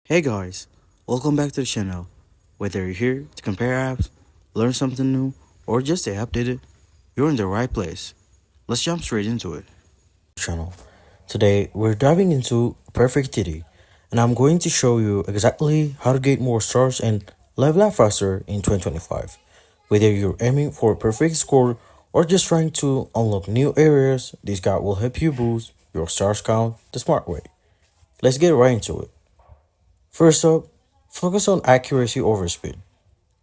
Hey guys, welcome back to the channel. Whether you're here to compare apps, learn something new, or just stay updated, you're in the right place. Let's jump straight into it. Channel. Today we're diving into Perfect Titty, and I'm going to show you exactly how to get more stars and level up faster in 2025. Whether you're aiming for a perfect score or just trying to unlock new areas, this guide will help you boost your stars count the smart way. Let's get right into it. First up, focus on accuracy over speed.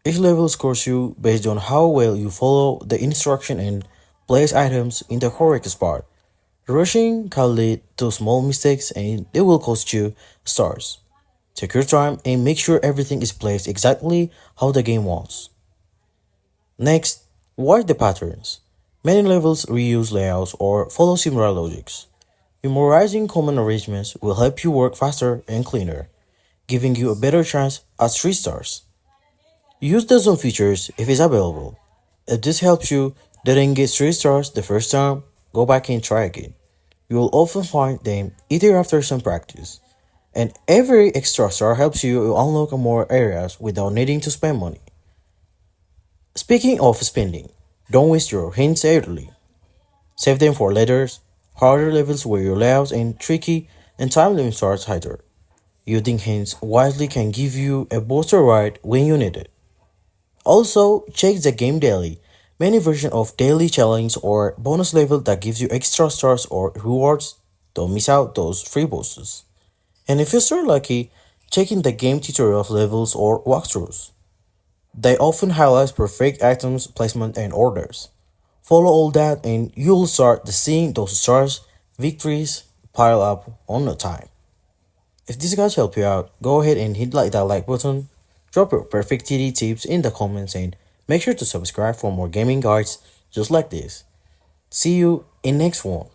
Each level scores you based on how well you follow the instruction and place items in the correct spot. Rushing can lead to small mistakes and it will cost you stars. Take your time and make sure everything is placed exactly how the game wants. Next, watch the patterns. Many levels reuse layouts or follow similar logics. Memorizing common arrangements will help you work faster and cleaner, giving you a better chance at 3 stars. Use the zone features if it's available. If this helps you didn't get 3 stars the first time, go back and try again. You will often find them either after some practice. And every extra star helps you unlock more areas without needing to spend money. Speaking of spending, don't waste your hints early. Save them for later, harder levels where your layouts and tricky and time limit starts higher. Using hints wisely can give you a booster ride when you need it. Also, check the game daily. Many versions of daily challenge or bonus level that gives you extra stars or rewards. Don't miss out those free boosts. And if you're so lucky, check in the game tutorial levels or walkthroughs. They often highlight perfect items, placement, and orders. Follow all that and you'll start seeing those stars, victories pile up on the time. If this guys help you out, go ahead and hit that like button, drop your perfect TD tips in the comments and make sure to subscribe for more gaming guides just like this. See you in next one.